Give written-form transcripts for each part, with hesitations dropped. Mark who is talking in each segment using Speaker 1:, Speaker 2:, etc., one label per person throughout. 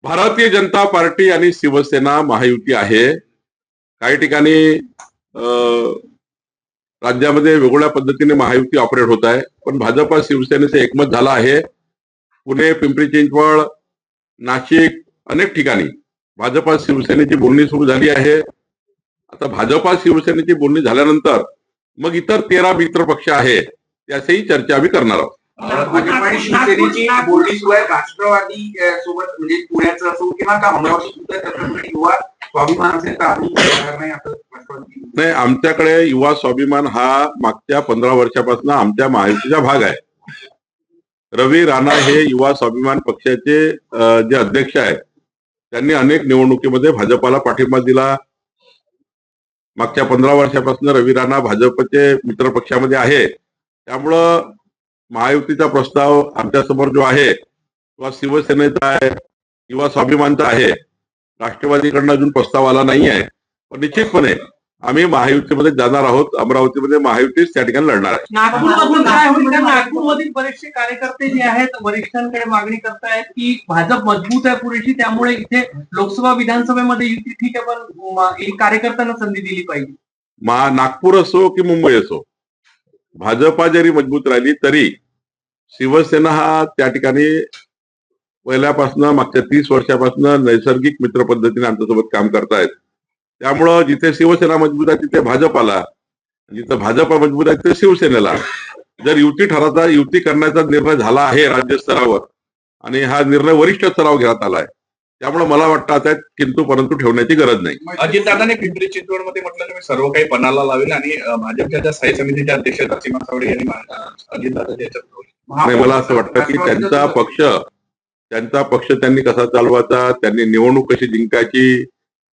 Speaker 1: Bharatiya Janata party आणि शिवसेना महायुती आहे. काही ठिकाणी राज्यामध्ये वेगवेगळ्या पद्धतीने महायुती ऑपरेट होत आहे, पण भाजपा शिवसेनेचे एकमत झालं आहे. पुणे, पिंपरी चिंचवड, नाशिक अनेक ठिकाणी भाजपा शिवसेनेची बोलणी सुरू झाली आहे. आता भाजपा शिवसेनेची बोलणी झाल्यानंतर मग इतर 13 मित्र पक्ष आहे त्याचीही चर्चा आम्ही करणार आहोत.
Speaker 2: भाजप आणि शिवसेनेची बोलणी सुरू आहे. राष्ट्रवादी सोबत म्हणजे पुण्याचं असो किंवा का अमरावती सुद्धा युवा स्वाभिमान असेल
Speaker 1: नाही, आमच्याकडे युवा स्वाभिमान हा मागच्या 15 वर्षापासून आमच्या महायुतीचा भाग आहे. रवी राणा हे युवा स्वाभिमान पक्षाचे जे अध्यक्ष आहेत, त्यांनी अनेक निवडणुकीमध्ये भाजपाला पाठिंबा दिला. मागच्या 15 वर्षापासून रवी राणा भाजपचे मित्र पक्षामध्ये आहे. त्यामुळं महायुतीचा प्रस्ताव आमच्या समोर जो आहे तो शिवसेनेचा आहे, युवा स्वाभिमानचा आहे. राष्ट्रवादीकडनं अजून प्रस्ताव आला नाही आहे, पण निश्चितपणे आम्ही महायुतीमध्ये जाणार आहोत. अमरावतीमध्ये महायुतीच त्या ठिकाणी लढणार आहे.
Speaker 3: नागपूरमधून काय होईल? नागपूरमधील बरेचसे कार्यकर्ते जे आहेत वरिष्ठांकडे मागणी करतायत की भाजप मजबूत आहे पुरेशी, त्यामुळे इथे लोकसभा विधानसभेमध्ये युती ठीक आहे, पण कार्यकर्त्यांना संधी दिली पाहिजे.
Speaker 1: नागपूर असो की मुंबई असो, भाजपा जरी मजबूत राहिली तरी शिवसेना हा त्या ठिकाणी पहिल्यापासून मागच्या 30 वर्षापासून नैसर्गिक मित्र पद्धतीने आमच्यासोबत काम करतायत. त्यामुळं जिथे शिवसेना मजबूत आहे तिथे भाजपाला, जिथे भाजपा मजबूत आहे तिथे शिवसेनेला जर युती करण्याचा निर्णय झाला आहे राज्य स्तरावर आणि हा निर्णय वरिष्ठ स्तरावर घेण्यात आला आहे. त्यामुळे मला वाटतं आता किंतु परंतु ठेवण्याची गरज नाही.
Speaker 4: अजितदादांनी पिंपरी चिंचवडमध्ये म्हटलं मी सर्व काही पणाला लावेल आणि भाजपच्या ज्या स्थायी समितीच्या अध्यक्ष सीमा सावळे यांनी अजितदादाच्या
Speaker 1: नाही, मला असं वाटतं की त्यांचा पक्ष त्यांनी कसा चालवायचा, त्यांनी निवडणूक कशी जिंकायची,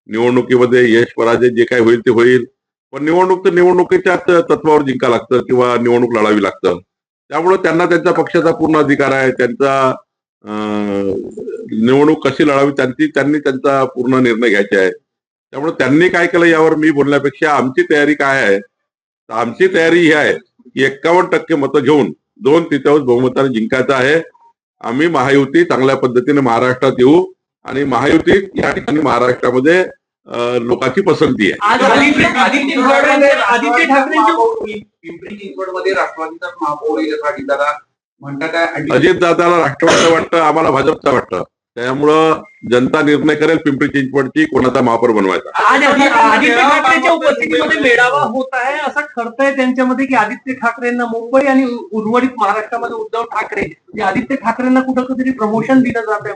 Speaker 1: निवडणुकीमध्ये यश पराजय जे काही होईल ते होईल, पण निवडणूक तर निवडणुकीच्याच तत्वावर जिंका लागतं किंवा निवडणूक लढावी लागतं. त्यामुळे त्यांना त्यांच्या पक्षाचा पूर्ण अधिकार आहे. त्यांचा निवडणूक कशी लढावी त्यांनी त्यांचा पूर्ण निर्णय घ्यायचा आहे. त्यामुळे त्यांनी काय केलं यावर मी बोलण्यापेक्षा आमची तयारी काय आहे, तर आमची तयारी ही आहे की 51% मतं घेऊन 2/3 बहुमताने जिंकायचं आहे. आम्ही महायुती चांगल्या पद्धतीने महाराष्ट्रात येऊ आणि महायुती या ठिकाणी महाराष्ट्रामध्ये लोकांची पसंती आहे.
Speaker 2: आदित्य ठाकरे पिंपरी चिंचवडमध्ये राष्ट्रवादीचा महापौर अजितदादा म्हणतात.
Speaker 1: अजितदादाला राष्ट्रवादीचं वाटतं, आम्हाला भाजपचं वाटतं. त्यामुळं जनता निर्णय करेल पिंपरी चिंचवडची कोणाचा महापौर बनवायचा.
Speaker 3: आदित्य ठाकरेच्या उपस्थितीमध्ये मेळावा होत आहे असं ठरतंय त्यांच्यामध्ये की आदित्य ठाकरेंना मुंबई आणि उर्वरित महाराष्ट्रामध्ये उद्धव ठाकरे आदित्य ठाकरेंना कुठं प्रमोशन दिलं जात आहे.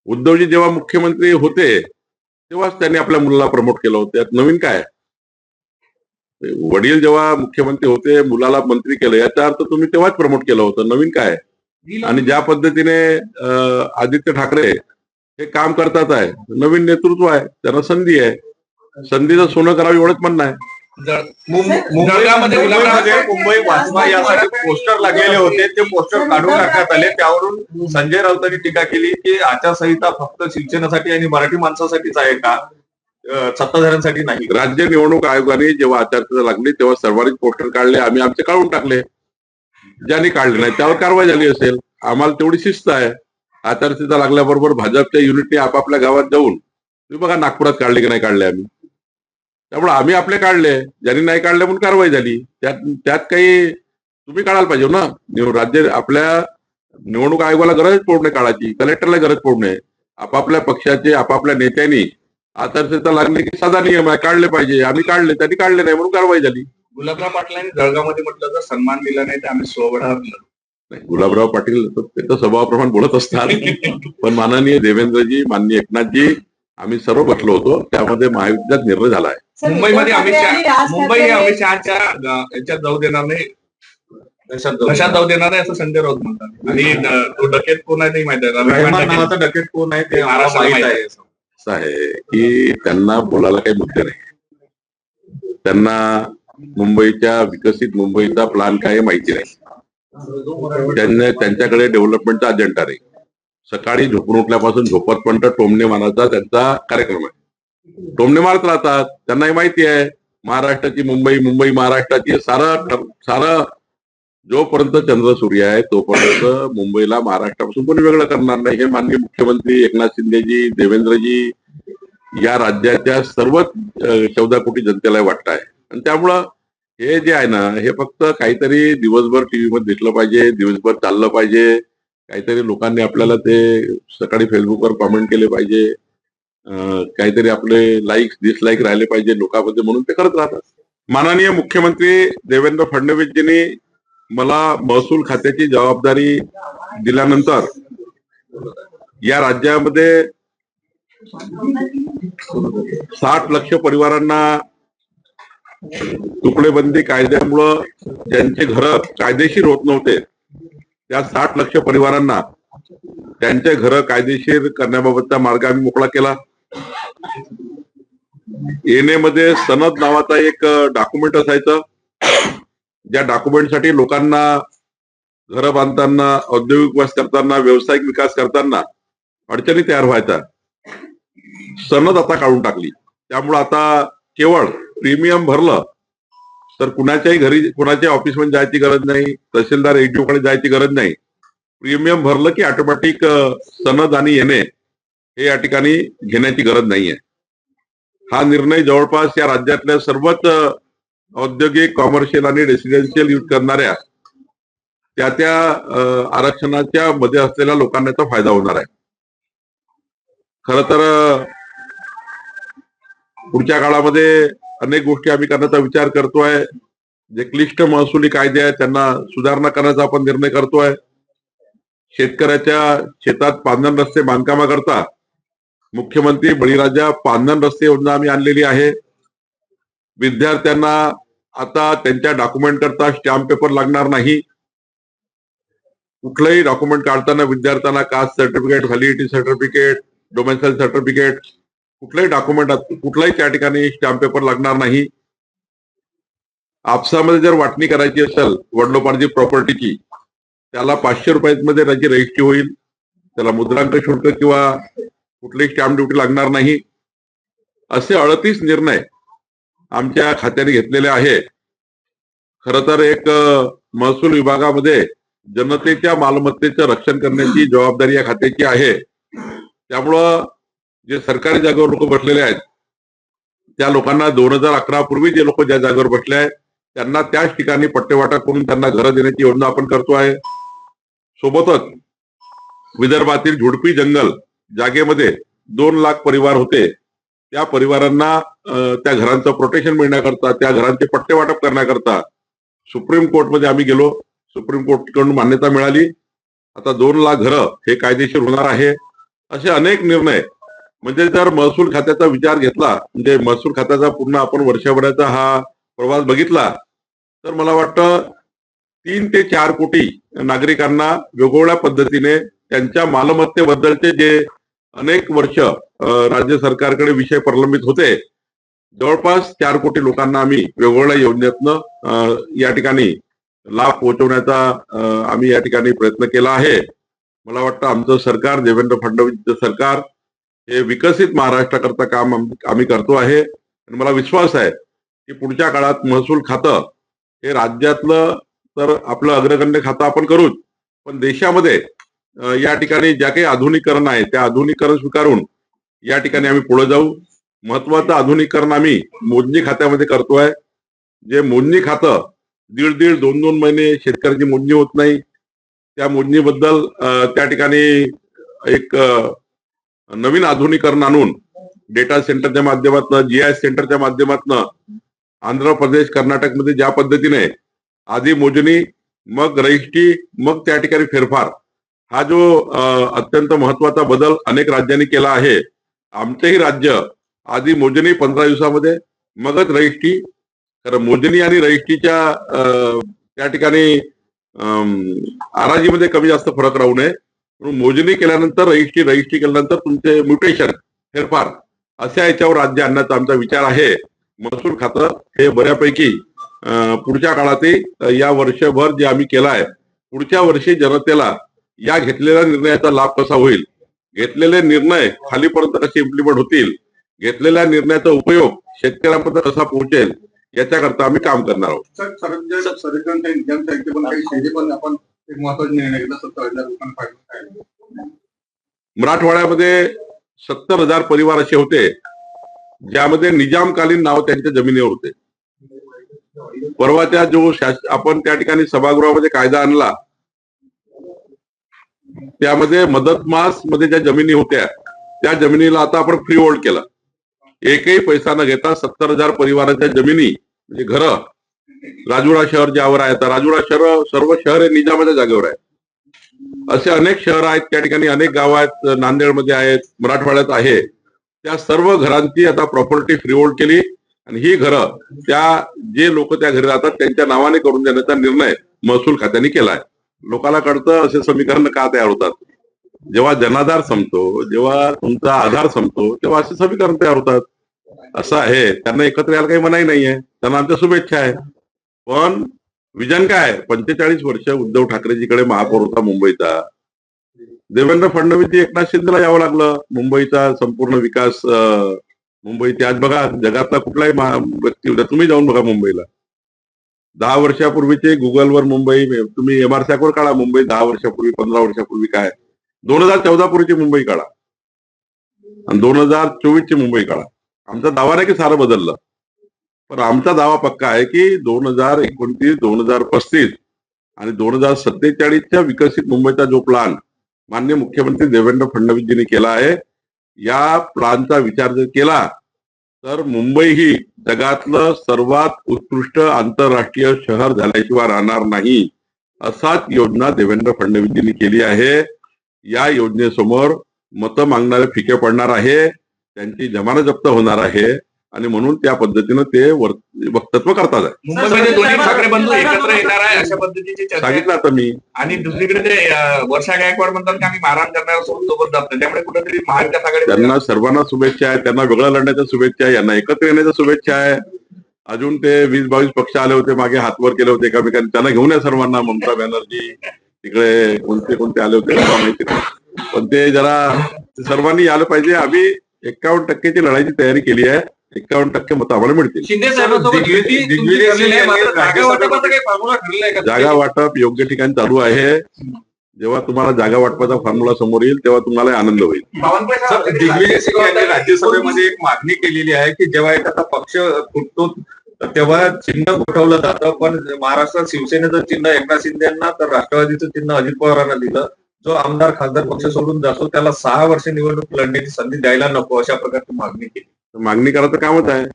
Speaker 1: उद्धवजी जेव्हा मुख्यमंत्री होते तेव्हाच त्यांनी आपल्या मुलाला प्रमोट केलं होतं. त्यात नवीन काय? वडील जेव्हा मुख्यमंत्री होते मुलाला मंत्री केलं याचा अर्थ तुम्ही तेव्हाच प्रमोट केलं होतं. नवीन काय? आणि ज्या पद्धतीने आदित्य ठाकरे हे काम करतात आहे, नवीन नेतृत्व आहे, त्यांना संधी आहे, संधीचं सोनं करावं एवढंच म्हणणं आहे.
Speaker 5: मुंबई वाचवा यासाठी पोस्टर लागलेले होते, ते पोस्टर काढून टाकण्यात आले. त्यावरून संजय राऊतांनी टीका केली की आचारसंहिता फक्त शिवसेनेसाठी आणि मराठी माणसासाठीच आहे का, सत्ताधाऱ्यांसाठी नाही.
Speaker 1: राज्य निवडणूक आयोगाने जेव्हा आचारसंहिता लागली तेव्हा सर्वाधिक पोस्टर काढले, आम्ही आमचे काढून टाकले. ज्यांनी काढले नाही त्यावर कारवाई झाली असेल. आम्हाला तेवढी शिस्त आहे. आचारसंहिता लागल्याबरोबर भाजपच्या युनिटने आपापल्या गावात जाऊन तुम्ही बघा नागपुरात काढले की नाही काढले आम्ही. त्यामुळे आम्ही आपले काढले, ज्यांनी नाही काढले म्हणून कारवाई झाली. त्यात काही तुम्ही काढायला पाहिजे ना. राज्य आपल्या निवडणूक आयोगाला गरज पडू नये काढायची, कलेक्टरला गरज पडू नये. आपापल्या पक्षाचे आपापल्या नेत्यांनी आचारसंहिता लागली की साधा नियम आहे, काढले पाहिजे. आम्ही काढले, त्यांनी काढले नाही म्हणून कारवाई झाली.
Speaker 4: गुलाबराव पाटलांनी जळगावमध्ये म्हटलं तर सन्मान दिला नाही तर आम्ही सोबत.
Speaker 1: गुलाबराव पाटील ते तर स्वभावाप्रमाणे बोलत असतात, पण माननीय देवेंद्रजी, माननीय एकनाथजी, आम्ही सर्व बसलो होतो. त्यामध्ये महायुतीचाच निर्णय झाला आहे.
Speaker 4: मुंबई अमित शहाच्या याच्यात जाऊ देणार नाही, कशात जाऊ देणार आहे असं संजय राऊत म्हणतात. आणि तो डकेत कोण आहे ते माहिती आहे,
Speaker 5: डकेत कोण आहे ते माहित आहे.
Speaker 1: असं आहे की त्यांना बोलायला काही मुद्दे नाही. त्यांना मुंबईच्या विकसित मुंबईचा प्लॅन काय माहिती नाही. त्यांच्याकडे डेव्हलपमेंटचा अजेंडा नाही. सकाळी झोपून उठल्यापासून झोपतपर्यंत टोमणे मारायचा त्यांचा कार्यक्रम आहे. टोमणे मारत राहतात. त्यांनाही माहिती आहे महाराष्ट्राची मुंबई, मुंबई महाराष्ट्राची सारं जोपर्यंत चंद्र सूर्य आहे तोपर्यंत मुंबईला महाराष्ट्रापासून कोणी वेगळं करणार नाही, हे माननीय मुख्यमंत्री एकनाथ शिंदेजी, देवेंद्रजी, या राज्याच्या सर्वच 14 कोटी जनतेला वाटत आहे. आणि त्यामुळं हे जे आहे ना, हे फक्त काहीतरी दिवसभर टीव्ही मध्ये दिसलं पाहिजे, दिवसभर चाललं पाहिजे, काहीतरी लोकांनी आपल्याला ते सकाळी फेसबुकवर कॉमेंट केले पाहिजे, काहीतरी आपले लाईक्स डिसलाईक राहिले पाहिजे लोकांमध्ये, म्हणून ते करत राहतात. माननीय मुख्यमंत्री देवेंद्र फडणवीसजींनी मला महसूल खात्याची जबाबदारी दिल्यानंतर या राज्यामध्ये 60 लाख परिवारांना तुकडेबंदी कायद्यामुळं ज्यांचे घर कायदेशीर होत नव्हते त्या 60 लाख परिवारांना त्यांचे घर कायदेशीर करण्याबाबतचा मार्ग आम्ही मोकळा केला. एनए मध्ये सनद नावाचा एक डॉक्युमेंट असायचं, ज्या डॉक्युमेंटसाठी लोकांना घरं बांधताना, औद्योगिक विकास करताना, व्यावसायिक विकास करताना अडचणी तयार व्हायचा. सनद आता काढून टाकली. त्यामुळे आता केवळ प्रीमियम भरलं तर कुणाच्याही घरी, कुणाच्या ऑफिसमध्ये जायची गरज नाही, तहसीलदार एडीओ कडे जायची गरज नाही. प्रीमियम भरलं की ऑटोमॅटिक सनद आणि एनए हे या ठिकाणी घेण्याची गरज नाहीये. हा निर्णय जवळपास या राज्यातल्या सर्वच औद्योगिक, कॉमर्शियल आणि रेसिडेन्शियल यूज करणाऱ्या त्या आरक्षणाच्या मध्ये असलेल्या लोकांना याचा फायदा होणार आहे. खर तर पुढच्या काळामध्ये अनेक गोष्टी आम्ही करण्याचा विचार करतोय. जे क्लिष्ट महसुली कायदे आहेत त्यांना सुधारणा करण्याचा आपण निर्णय करतोय. शेतकऱ्याच्या शेतात पांधन रस्ते बांधकामाकरता मुख्यमंत्री बळीराजा पांधन रस्ते योजना आम्ही आणलेली आहे. विद्यार्थ्यांना आता त्यांच्या डॉक्युमेंट करता स्टॅम्प पेपर लागणार नाही. कुठलंही डॉक्युमेंट काढताना विद्यार्थ्यांना caste certificate, validity certificate, domicile certificate, कुठलंही डॉक्युमेंट कुठलाही त्या ठिकाणी स्टॅम्प पेपर लागणार नाही. आपसामध्ये जर वाटणी करायची असेल वडिलोपार्जित प्रॉपर्टीची, त्याला 500 रुपयांमध्ये त्याची रजिस्ट्री होईल. त्याला मुद्रांक शुल्क किंवा कुठलीही स्टॅम्प ड्युटी लागणार नाही. असे 38 निर्णय आमच्या खात्याने घेतलेले आहे. खरं तर एक महसूल विभागामध्ये जनतेच्या मालमत्तेचं रक्षण करण्याची जबाबदारी या खात्याची आहे. त्यामुळं जे सरकारी जागेवर लोक बसलेले आहेत त्या लोकांना 2011 पूर्वी जे लोक ज्या जागेवर बसले आहेत त्यांना त्याच ठिकाणी पट्टेवाटप करून त्यांना घरं देण्याची योजना आपण करतो आहे. सोबतच विदर्भातील झुडपी जंगल जागेमध्ये 2 लाख परिवार होते, त्या परिवारांना त्या घरांचं प्रोटेक्शन मिळण्याकरता, त्या घरांचे पट्टे वाटप करण्याकरता सुप्रीम कोर्टमध्ये आम्ही गेलो. सुप्रीम कोर्टकडून मान्यता मिळाली. आता 2 लाख घरं हे कायदेशीर होणार आहे. असे अनेक निर्णय, म्हणजे जर महसूल खात्याचा विचार घेतला, म्हणजे महसूल खात्याचा पूर्ण आपण वर्षभराचा हा प्रवास बघितला तर मला वाटतं 3 ते 4 कोटी नागरिकांना वेगवेगळ्या पद्धतीने त्यांच्या मालमत्तेबद्दलचे जे अनेक वर्ष राज्य सरकारकडे विषय प्रलंबित होते, जवळपास 4 कोटी लोकांना आम्ही वेगवेगळ्या योजनेतनं या ठिकाणी लाभ पोहोचवण्याचा आम्ही या ठिकाणी प्रयत्न केला आहे. मला वाटतं आमचं सरकार, देवेंद्र फडणवीसचं सरकार हे विकसित महाराष्ट्राकरता काम आम्ही करतो आहे. आणि मला विश्वास आहे की पुढच्या काळात महसूल खातं हे राज्यातलं तर आपलं अग्रगण्य खातं आपण करूच, पण देशामध्ये या ठिकाणी ज्या काही आधुनिकीकरण आहे त्या आधुनिकीकरण स्वीकारून या ठिकाणी आम्ही पुढे जाऊ. महत्वाचं आधुनिकीकरण आम्ही मोजणी खात्यामध्ये करतोय. जे मोजणी खातं 1.5 2 महिने शेतकऱ्याची मोजणी होत नाही, त्या मोजणीबद्दल त्या ठिकाणी एक नवीन आधुनिकीकरण आणून डेटा सेंटरच्या माध्यमातून, GIS सेंटरच्या माध्यमातून आंध्र प्रदेश, कर्नाटकमध्ये ज्या पद्धतीने आधी मोजणी मग रजिस्ट्री मग त्या ठिकाणी फेरफार, हा जो अत्यंत महत्वाचा बदल अनेक राज्यांनी केला आहे. आमचेही राज्य आधी मोजणी 15 दिवसामध्ये मगच रजिस्ट्री. कारण मोजणी आणि रजिस्ट्रीच्या त्या ठिकाणी आराजीमध्ये कमी जास्त फरक राहू नये म्हणून मोजणी केल्यानंतर रजिस्ट्री केल्यानंतर तुमचे म्युटेशन, फेरफार अशा याच्यावर राज्य आणण्याचा आमचा विचार आहे. महसूल खातं हे बऱ्यापैकी पुढच्या काळातही या वर्षभर जे आम्ही केला आहे, पुढच्या वर्षी जनतेला या घेतलेल्या निर्णयाचा लाभ कसा होईल, घेतलेले निर्णय खालीपर्यंत कसे इम्प्लिमेंट होतील, घेतलेल्या निर्णयाचा उपयोग शेतकऱ्यांपर्यंत कसा पोहोचेल, याच्याकरता आम्ही काम करणार आहोत.
Speaker 5: सर्वजणांच्या निजामच्या इथे पण काही शेती पण आपण एक महत्वाचा निर्णय घेतला 70,000 लोकांना फायदा.
Speaker 1: मराठवाड्यामध्ये 70,000 परिवार असे होते ज्यामध्ये निजामकालीन नाव त्यांच्या जमिनीवर होते. परवाच्या जो आपण त्या ठिकाणी सभागृहामध्ये कायदा आणला त्यामध्ये मदतमास मध्ये ज्या जमिनी होत्या त्या जमिनीला आता आपण फ्री होल्ड केलं. एकही पैसा न घेता 70,000 परिवाराच्या जमिनी म्हणजे घरं राजुरा शहर ज्यावर आहे, आता राजुरा शहर सर्व शहर हे निजामाच्या जागेवर आहे. असे अनेक शहर आहेत त्या ठिकाणी, अनेक गाव आहेत, नांदेडमध्ये आहेत, मराठवाड्यात आहे. त्या सर्व घरांची आता प्रॉपर्टी फ्री होल्ड केली आणि ही घरं त्या जे लोक त्या घरी राहतात त्यांच्या नावाने करून देण्याचा निर्णय महसूल खात्याने केलाय. लोकांना कळतं असे समीकरण का तयार होतात. जेव्हा जनाधार संपतो, जेव्हा तुमचा आधार संपतो, तेव्हा असे समीकरण तयार होतात. असं आहे. त्यांना एकत्र यायला काही मनाई नाहीये, त्यांना आमच्या शुभेच्छा आहे. पण विजन काय? 45 वर्ष उद्धव ठाकरेजीकडे महापौर होता मुंबईचा. देवेंद्र फडणवीस एकनाथ शिंदेला यावं लागलं. मुंबईचा संपूर्ण विकास मुंबईची आज बघा, जगातला कुठलाही व्यक्ती होता, तुम्ही जाऊन बघा मुंबईला. 10 वर्षापूर्वीचे गुगलवर मुंबई, तुम्ही MRSAC काढा मुंबई 10 वर्षापूर्वी, 15 वर्षापूर्वी काय, 2014 पूर्वीची मुंबई काढा आणि 2024 ची मुंबई काढा. आमचा दावा नाही की सारं बदललं, पण आमचा दावा पक्का आहे की 2029, 2035 आणि 2047च्या विकसित मुंबईचा जो प्लान माननीय मुख्यमंत्री देवेंद्र फडणवीसजींनी केला आहे, या प्लानचा विचार जर केला तर मुंबई ही जगातलं सर्वात उत्कृष्ट आंतरराष्ट्रीय शहर झाल्याशिवाय राहणार नाही. असाच योजना देवेंद्र फडणवीसजींनी केली आहे. या योजनेसमोर मतं मागणारे फिके पडणार आहे, त्यांची जमानत जप्त होणार आहे आणि म्हणून त्या पद्धतीनं ते वक्तव्य करतात.
Speaker 4: मुंबईमध्ये दोन्ही ठाकरे बंधू एकत्र येणार आहे अशा पद्धतीची चर्चा
Speaker 1: सांगितलं आता मी.
Speaker 4: आणि दुसरीकडे ते वर्षा गायकवाड म्हणतात की आम्ही मारहाण करणार सोबत जात नाही, त्यामुळे कुठेतरी महाविकास आघाडी
Speaker 1: त्यांना सर्वांना शुभेच्छा आहे. त्यांना वेगळं लढण्याच्या शुभेच्छा आहे, यांना एकत्र येण्याच्या शुभेच्छा आहे. अजून ते 20-22 पक्ष आले होते मागे, हातवर केले होते एकामेकांनी, त्यांना घेऊन या सर्वांना. ममता बॅनर्जी तिकडे कोणते आले होते माहिती नाही, पण ते जरा सर्वांनी यायला पाहिजे. आम्ही 51% लढाईची तयारी केली आहे. 51% मतं आम्हाला मिळतील.
Speaker 2: शिंदे साहेबांसोबत युती तुमची ठरलेली आहे, मात्र जागा वाटपाचा काही फॉर्म्युला ठरलेला आहे का?
Speaker 1: जागा वाटप योग्य ठिकाणी चालू आहे. जेव्हा तुम्हाला जागा वाटपाचा फॉर्म्युला समोर येईल तेव्हा तुम्हाला आनंद होईल.
Speaker 2: बावनकुळे साहेब,
Speaker 5: दिग्विजय सिंग यांनी राज्यसभेमध्ये एक मागणी केलेली आहे की जेव्हा एखादा पक्ष तुटतो तेव्हा चिन्ह गोठवलं जातं, पण महाराष्ट्रात शिवसेनेचं चिन्ह एकनाथ शिंदे यांना तर राष्ट्रवादीचं चिन्ह अजित पवारांना दिलं. जो आमदार खासदार पक्ष सोडून जातो त्याला 6 वर्ष निवडणूक लढण्याची संधी द्यायला नको, अशा प्रकारची मागणी केली.
Speaker 1: मागणी करायचं कामच आहे.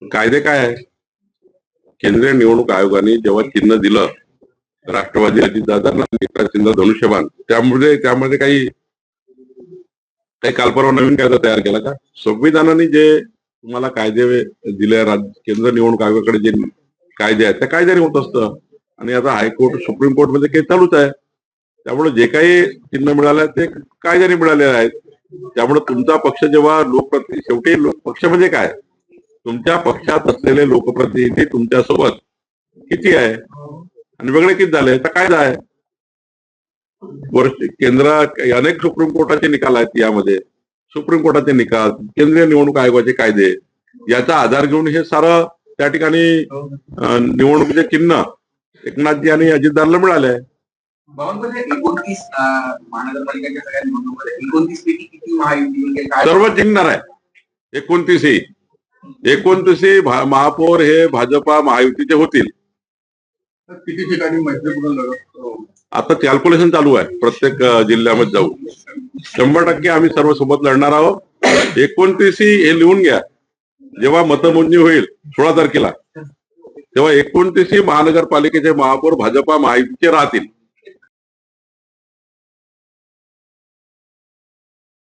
Speaker 1: कायदे काय आहे? केंद्रीय निवडणूक आयोगाने जेव्हा चिन्ह दिलं राष्ट्रवादी अजितदादांना, एकनाथ शिंदे धनुष्यबाण, त्यामध्ये काही कालपर्वा नवीन कायदा तयार केला का? संविधानाने जे तुम्हाला कायदे दिले, केंद्र निवडणूक आयोगाकडे जे कायदे आहेत त्या कायद्याने होत असतं. आणि आता हायकोर्ट, सुप्रीम कोर्ट मध्ये काही चालूच आहे. त्यामुळे जे काही चिन्ह मिळालं ते कायद्याने मिळालेले आहेत. त्यामुळे तुमचा पक्ष जेव्हा शेवटी पक्ष म्हणजे काय, तुमच्या पक्षात असलेले लोकप्रतिनिधी तुमच्या सोबत किती आहे आणि वेगळे किती झाले, तर कायदा आहे. केंद्र अनेक सुप्रीम कोर्टाचे निकाल आहेत, यामध्ये सुप्रीम कोर्टाचे निकाल, केंद्रीय निवडणूक आयोगाचे कायदे, याचा आधार घेऊन हे सारं त्या ठिकाणी निवडणुकीचे चिन्ह एकनाथजी आणि अजितदारला मिळाले आहे.
Speaker 2: बावनकुळे 29 महानगरपालिकेच्या सगळ्या निवडणुकीमध्ये 29 पैकी किती महायुती
Speaker 1: सर्व जिंकणार आहे. 29 महापौर हे भाजपा महायुतीचे होतील.
Speaker 5: किती ठिकाणी मैत्रीपूर्ण लढत?
Speaker 1: आता कॅल्क्युलेशन चालू आहे प्रत्येक जिल्ह्यामध्ये जाऊन. 100% आम्ही सर्व सोबत लढणार आहोत. 29 हे लिहून घ्या. जेव्हा मतमोजणी होईल 16 तारखेला, तेव्हा 29 महानगरपालिकेचे महापौर भाजपा महायुतीचे राहतील.